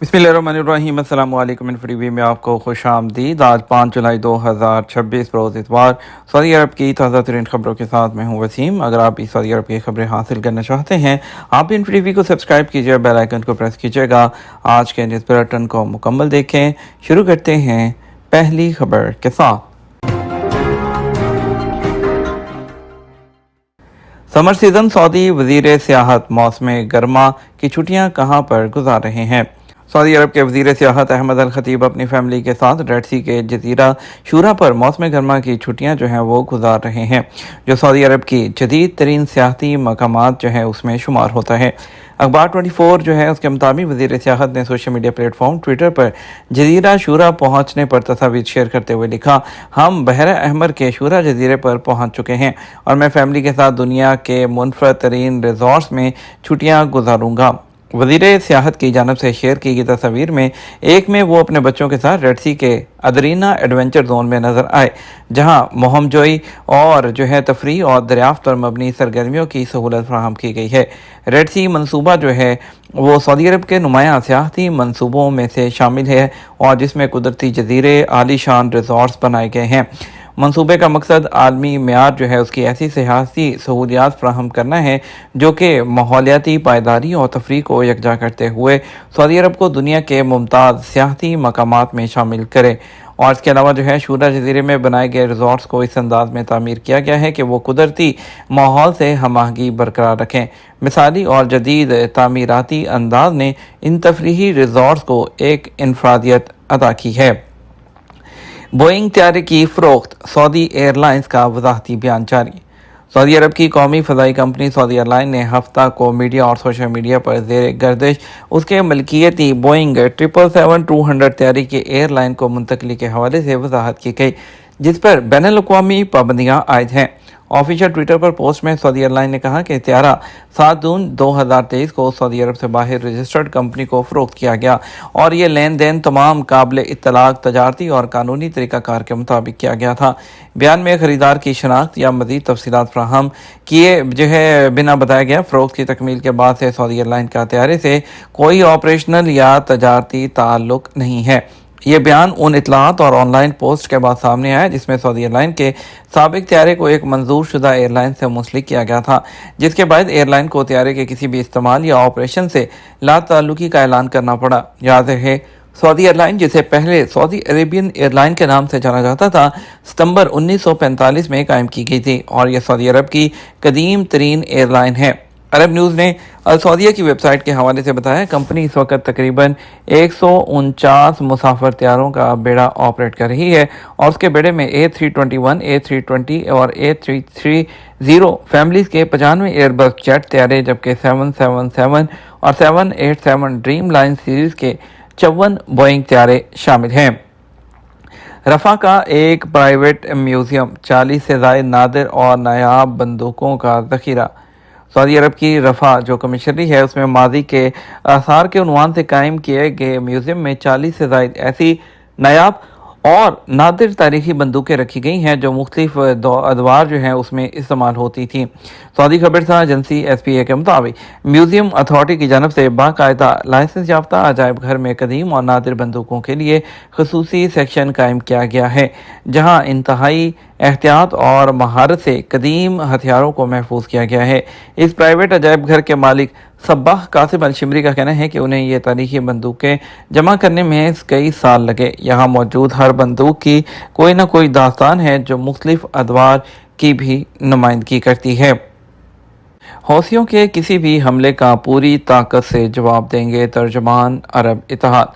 बिस्मिल्लाहिर्रहमानिर्रहीम। अस्सलाम वालेकुम। फ्री वी में आपको खुश आमदीद। आज 5 जुलाई 2026 रोज़ इतवार सऊदी अरब की ताज़ा तरीन खबरों के साथ मैं हूँ वसीम। अगर आप भी सऊदी अरब की खबरें हासिल करना चाहते हैं, आप इन फ्री वी को सब्सक्राइब कीजिए, बेल आइकन को प्रेस कीजिएगा। आज के न्यूज़ बुलेटिन को मुकम्मल देखें। शुरू करते हैं पहली खबर के साथ। समर सीजन सऊदी वजीर सियाहत मौसम गर्मा की छुट्टियां कहां पर गुजार रहे हैं। सऊदी अरब के वजीर सियाहत अहमद अल खतीब अपनी फैमिली के साथ रेड सी के जजीरा शूरा पर मौसम गर्मा की छुट्टियां जो हैं वो गुजार रहे हैं, जो सऊदी अरब की जदीद तरीन सियाहती मकामात जो है उसमें शुमार होता है। अखबार 24 जो है उसके मुताबिक वजीर सियाहत ने सोशल मीडिया प्लेटफॉर्म ट्विटर पर जजीरा शूरा पहुंचने पर तस्वीर शेयर करते हुए लिखा, हम बहरा अहमर के शूरा जजीरे पर पहुंच चुके हैं और मैं फैमिली के साथ दुनिया के मुनफरद तरीन रिजॉर्ट्स में छुट्टियां गुजारूंगा। वजीर सियाहत की जानब से शेयर की गई तस्वीर में एक में वो अपने बच्चों के साथ रेड सी के अदरीना एडवेंचर जोन में नजर आए, जहां मोहमजोई और जो है तफरी और दरियाफ्त पर मबनी सरगर्मियों की सहूलत फराहम की गई है। रेड सी मनसूबा जो है वो सऊदी अरब के नुमाया सियाहती मनसूबों में से शामिल है और जिसमें कुदरती जजीरे आलीशान रिजॉर्ट्स बनाए गए हैं। मंसूबे का मकसद आलमी म्यार जो है उसकी ऐसी सियासी सहूलियात फ्राहम करना है जो कि माहौलियाती पायदारी और तफरी को यकजा करते हुए सऊदी अरब को दुनिया के मुमताज़ सियाहती मकामात में शामिल करे। और इसके अलावा जो है शूरा जजीरे में बनाए गए रिजॉर्ट्स को इस अंदाज में तामीर किया गया है कि वो कुदरती माहौल से हम आहंगी बरकरार रखें। मिसाली और जदीद तामीराती अंदाज ने इन तफरीही रिजॉर्ट्स को एक इनफरादियत अदा की है। बोइंग तैयारी की फ़रोख्त, सऊदी एयरलाइंस का वजाहती बयान जारी। सऊदी अरब की कौमी फ़ज़ाई कंपनी सऊदी एयरलाइन ने हफ्ता को मीडिया और सोशल मीडिया पर ज़ेर गर्दिश उसके मलकियती बोइंग 777-200 तैयारी के एयरलाइन को मुंतकली के हवाले से वजाहत की गई, जिस पर बैनुल-अक़वामी पाबंदियाँ आयद हैं। ऑफिशियल ट्विटर पर पोस्ट में सऊदी एयरलाइन ने कहा कि त्यारा 7 जून 2023 को सऊदी अरब से बाहर रजिस्टर्ड कंपनी को फ़रोख्त किया गया और ये लेन देन तमाम काबिल इत्तलाक तजारती और कानूनी तरीक़ाकार के मुताबिक किया गया था। बयान में ख़रीदार की शनाख्त या मज़ीद तफसीलात फ्राहम किए जो है बिना बताया गया। फ़रोख्त की तकमील के बाद से सऊदी एयरलाइन का त्यारे से कोई ऑपरेशनल या तजारती ताल्लुक़ नहीं है। ये बयान उन इतलात और ऑनलाइन पोस्ट के बाद सामने आया जिसमें सऊदी एयरलाइन के साबिक त्यारे को एक मंजूर शुदा एयरलाइन से मुंसलिक किया गया था, जिसके बाद एयरलाइन को त्यारे के किसी भी इस्तेमाल या ऑपरेशन से लाताल्लुकी का ऐलान करना पड़ा। याद रहे, सऊदी एयरलाइन, जिसे पहले सऊदी अरेबियन एयरलाइन के नाम से जाना जाता था, सितंबर 1945 में कायम की गई थी और यह सऊदी अरब की कदीम तरीन एयरलाइन है। अरब न्यूज़ ने अल सऊदिया की वेबसाइट के हवाले से बताया, कंपनी इस वक्त तकरीबन 149 मुसाफिर तैयारों का बेड़ा ऑपरेट कर रही है और उसके बेड़े में A321, A320 और A330 फैमिलीज के 95 एयरबस जेट तैयारे, जबकि 777 और 787 ड्रीम लाइन सीरीज़ के 54 बोइंग तैयारे शामिल हैं। रफ़ा का एक प्राइवेट म्यूज़ियम, 40 से ज़ायद नादिर और नायाब बंदूकों का ज़ख़ीरा। सऊदी अरब की रफ़ा जो कमिश्नरी है उसमें माजी के आसार के उन्वान से कायम किए गए म्यूज़ियम में 40 से ज़ायद ऐसी नायाब और नादिर तारीखी बंदूकें रखी गई हैं जो मुख्तलिफ अदवार जो हैं उसमें इस्तेमाल होती थी। सऊदी खबरसां एजेंसी SPA के मुताबिक म्यूज़ियम अथॉरिटी की जानब से बाकायदा लाइसेंस याफ्ता अजायब घर में कदीम और नादिर बंदूकों के लिए खसूसी सेक्शन कायम किया गया है, जहाँ इंतहाई एहतियात और महारत से कदीम हथियारों को महफूज किया गया है। इस प्राइवेट अजायब घर के मालिक सब्बाह कासिम अल शिमरी का कहना है कि उन्हें ये तारीखी बंदूकें जमा करने में कई साल लगे। यहाँ मौजूद हर बंदूक की कोई ना कोई दास्तान है जो मुख्तलिफ अदवार की भी नुमाइंदगी करती है। हौसियों के किसी भी हमले का पूरी ताकत से जवाब देंगे, तर्जुमान अरब इत्तेहाद।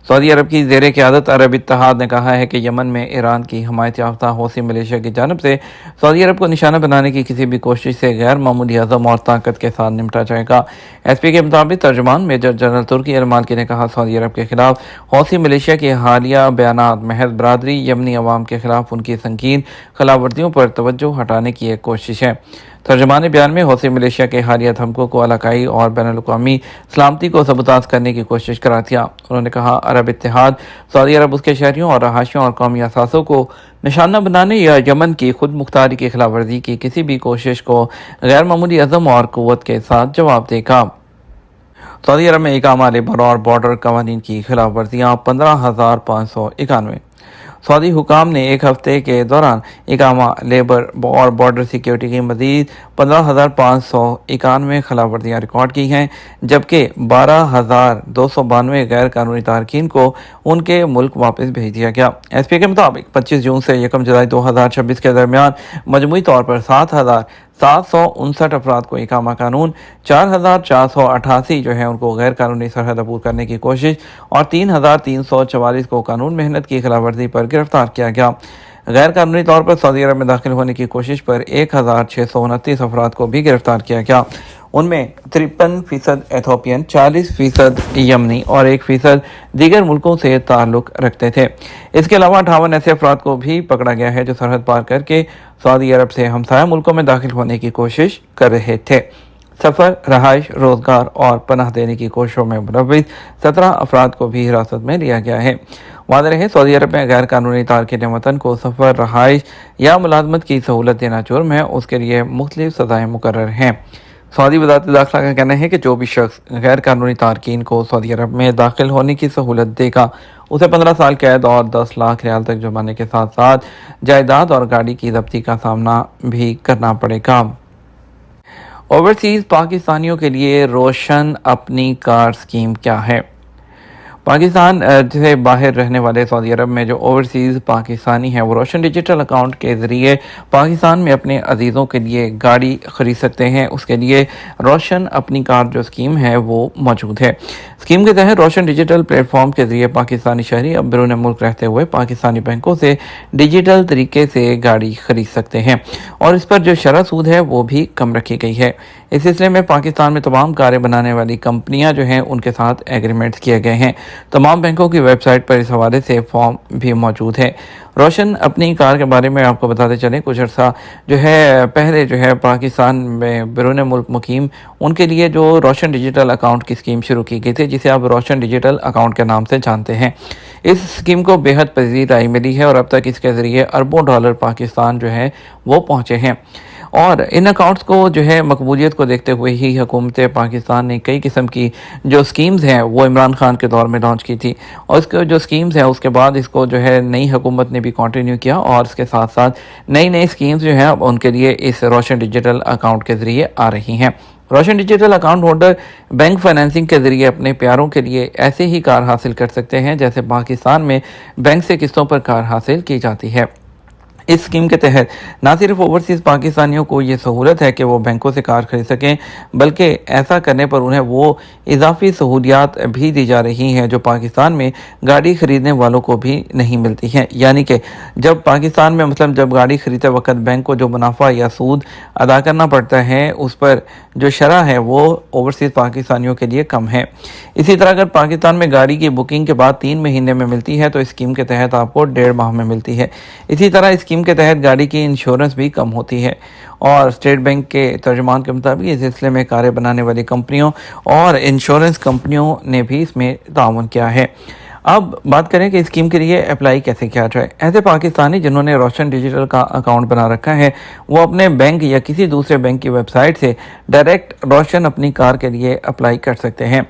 सऊदी अरब की ज़ेर क़यादत अरब इत्तेहाद ने कहा है कि यमन में ईरान की हमायत याफ्ता हौसी मलेशिया की जानब से सऊदी अरब को निशाना बनाने की किसी भी कोशिश से गैर मामूली अज़म और ताकत के साथ निपटा जाएगा। SP के मुताबिक तर्जुमान मेजर जनरल तुर्की अल माल्की ने कहा, सऊदी अरब के खिलाफ हौसी मलेशिया के हालिया बयानात महज बरादरी यमनी अवाम के खिलाफ उनकी संगीन खिलाफवर्जियों पर तवज्जो हटाने की एक कोशिश है। तर्जुमान बयान में हौसी मलेशिया के हालिया धमकों को इलाकाई और बैनुल-अक़वामी सलामती को सबूताज करने की कोशिश करार दिया। उन्होंने कहा, अरब इत्तेहाद सऊदी अरब उसके शहरियों और रहायशियों और कौमी असासों को निशाना बनाने या यमन की खुद मुख्तारी की खिलाफ वर्जी की किसी भी कोशिश को गैर मामूली अज़म और क़ुव्वत के साथ जवाब देगा। सऊदी अरब में इकामा लेबर और बॉर्डर कवानीन की खिलाफ वर्जियाँ 15,591। सऊदी हुकाम ने एक हफ्ते के दौरान इकामा लेबर और बॉर्डर सिक्योरिटी की मजीद 15,591 खिलाफ वर्जियाँ रिकॉर्ड की हैं, जबकि 12,292 गैर कानूनी तारकीन को उनके मुल्क वापस भेज दिया गया। एसपी के मुताबिक 25 जून से 1 जुलाई 2026 के दरमियान मजमूई तौर पर 7,759 अफराद को इकामा कानून, 4,488 जो है उनको गैर कानूनी सरहद अबूर करने की कोशिश और 3,344 को कानून मेहनत की खिलाफ वर्जी पर गिरफ्तार किया गया। गैर कानूनी तौर पर सऊदी अरब में दाखिल होने की कोशिश पर 1,629 अफराद को भी गिरफ्तार किया गया। उनमें 53% एथोपियन, 40% यमनी और 1% दीगर मुल्कों से ताल्लुक़ रखते थे। इसके अलावा 58 ऐसे अफराद को भी पकड़ा गया है जो सरहद पार करके सऊदी अरब से हमसाया मुल्कों में दाखिल होने की कोशिश कर रहे थे। सफ़र, रहाइश, रोज़गार और पनाह देने की कोशिशों में मुलव्विस 17 अफराद को भी हिरासत में लिया गया है। वाज़ेह रहे, सऊदी अरब में गैर कानूनी तारकीन वतन को सफ़र, रहाइश या मुलाजमत की सहूलत देना जुर्म है, उसके लिए मुख्तलिफ सज़ाएँ मुकर्रर हैं। सऊदी वज़ारत दाखिला का कहना है कि जो भी शख्स गैर कानूनी तारकीन को सऊदी अरब में दाखिल होने की सहूलत देगा उसे 15 साल कैद और 10 लाख रियाल तक जुर्माने के साथ साथ जायदाद और गाड़ी की जब्ती का सामना भी करना पड़ेगा। ओवरसीज़ पाकिस्तानियों के लिए रोशन अपनी कार स्कीम क्या है? पाकिस्तान से बाहर रहने वाले सऊदी अरब में जो ओवरसीज़ पाकिस्तानी हैं वो रोशन डिजिटल अकाउंट के ज़रिए पाकिस्तान में अपने अजीज़ों के लिए गाड़ी ख़रीद सकते हैं। उसके लिए रोशन अपनी कार जो स्कीम है वो मौजूद है। स्कीम के तहत रोशन डिजिटल प्लेटफॉर्म के ज़रिए पाकिस्तानी शहरी अब बैरून मुल्क रहते हुए पाकिस्तानी बैंकों से डिजिटल तरीके से गाड़ी ख़रीद सकते हैं और इस पर जो शरह सूद है वो भी कम रखी गई है। इस सिलसिले में पाकिस्तान में तमाम कारें बनाने वाली कंपनियां जो हैं उनके साथ एग्रीमेंट्स किए गए हैं। तमाम बैंकों की वेबसाइट पर इस हवाले से फॉर्म भी मौजूद है। रोशन अपनी कार के बारे में आपको बताते चलें, कुछ अर्सा जो है पहले जो है पाकिस्तान में बैरून मुल्क मुकीम उनके लिए जो रोशन डिजिटल अकाउंट की स्कीम शुरू की गई थी, जिसे आप रोशन डिजिटल अकाउंट के नाम से जानते हैं। इस स्कीम को बेहद पजीर राय मिली है और अब तक इसके ज़रिए अरबों डॉलर पाकिस्तान जो है वो पहुँचे हैं और इन अकाउंट्स को जो है मकबूलियत को देखते हुए ही हुकूमत पाकिस्तान ने कई किस्म की जो स्कीम्स हैं वो इमरान खान के दौर में लॉन्च की थी और इसके जो स्कीम्स हैं उसके बाद इसको जो है नई हुकूमत ने भी कंटिन्यू किया और इसके साथ साथ नई नई स्कीम्स जो हैं अब उनके लिए इस रोशन डिजिटल अकाउंट के ज़रिए आ रही हैं। Roshan digital account holder bank financing के ज़रिए अपने प्यारों के लिए ऐसे ही कार हासिल कर सकते हैं जैसे पाकिस्तान में बैंक से किस्तों पर कार हासिल की जाती है। इस स्कीम के तहत न सिर्फ ओवरसीज़ पाकिस्तानियों को ये सहूलत है कि वो बैंकों से कार खरीद सकें, बल्कि ऐसा करने पर उन्हें वो इजाफी सहूलियात भी दी जा रही हैं जो पाकिस्तान में गाड़ी ख़रीदने वालों को भी नहीं मिलती हैं। यानी कि जब पाकिस्तान में मतलब जब गाड़ी ख़रीदते वक्त बैंक को जो मुनाफा या सूद अदा करना पड़ता है उस पर जो शरह है वो ओवरसीज़ पाकिस्तानियों के लिए कम है। इसी तरह अगर पाकिस्तान में गाड़ी की बुकिंग के बाद 3 महीने में मिलती है तो इस स्कीम के तहत आपको 1.5 माह में मिलती है। इसी तरह स्कीम के तहत गाड़ी की इंश्योरेंस भी कम होती है और स्टेट बैंक के तर्जुमान के मुताबिक इस सिलसिले में कारें बनाने वाली कंपनियों और इंश्योरेंस कंपनियों ने भी इसमें ताउन किया है। अब बात करें कि स्कीम के लिए अप्लाई कैसे किया जाए। ऐसे पाकिस्तानी जिन्होंने रोशन डिजिटल का अकाउंट बना रखा है वो अपने बैंक या किसी दूसरे बैंक की वेबसाइट से डायरेक्ट रोशन अपनी कार के लिए अप्लाई कर सकते हैं।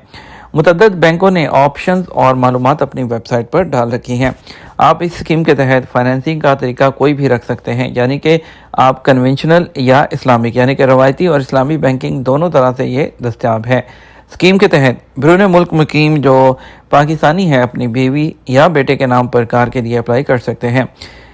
मुतअद्दिद बैंकों ने ऑप्शंस और मालूमात अपनी वेबसाइट पर डाल रखी हैं। आप इस स्कीम के तहत फाइनेंसिंग का तरीका कोई भी रख सकते हैं, यानी कि आप कन्वेंशनल या इस्लामिक यानी कि रवायती और इस्लामी बैंकिंग दोनों तरह से ये दस्तयाब है। स्कीम के तहत बैरून मुल्क मुकीम जो पाकिस्तानी है अपनी बीवी या बेटे के नाम पर कार के लिए अप्लाई कर सकते हैं।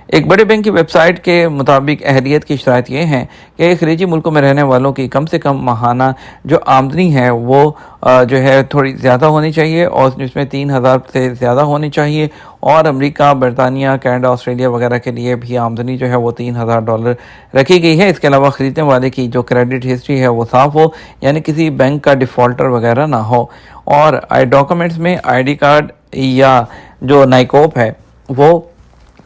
एक बड़े बैंक की वेबसाइट के मुताबिक अहलियत की शराइत ये हैं कि खलीजी मुल्कों में रहने वालों की कम से कम माहाना जो आमदनी है वो जो है थोड़ी ज़्यादा होनी चाहिए और जिसमें 3,000 से ज़्यादा होनी चाहिए और अमेरिका, बरतानिया, कनाडा, ऑस्ट्रेलिया वगैरह के लिए भी आमदनी जो है वो $3,000 रखी गई है। इसके अलावा ख़रीदने वाले की जो क्रेडिट हिस्ट्री है वो साफ़ हो, यानी किसी बैंक का डिफ़ॉल्टर वगैरह ना हो और डॉक्यूमेंट्स में ID कार्ड या जो नाइकोप है वो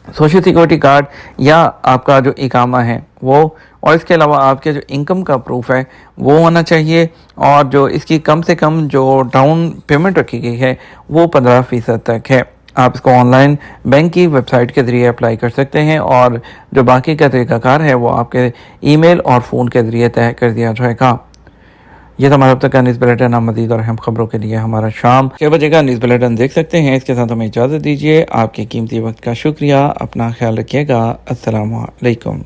सोशल सिक्योरिटी कार्ड या आपका जो इकामा है वो और इसके अलावा आपके जो इनकम का प्रूफ है वो होना चाहिए और जो इसकी कम से कम जो डाउन पेमेंट रखी गई है वो 15% तक है। आप इसको ऑनलाइन बैंक की वेबसाइट के ज़रिए अप्लाई कर सकते हैं और जो बाकी का तरीक़ाकार है वो आपके ईमेल और फ़ोन के ज़रिए तय कर दिया जाएगा। یہ تو ہمارا اب تک کا نیوز بلیٹن، مزید اور اہم خبروں کے لیے ہمارا شام 6 بجے کا نیوز بلیٹن دیکھ سکتے ہیں۔ اس کے ساتھ ہمیں اجازت دیجیے، آپ کے قیمتی وقت کا شکریہ، اپنا خیال رکھیے گا، السلام علیکم۔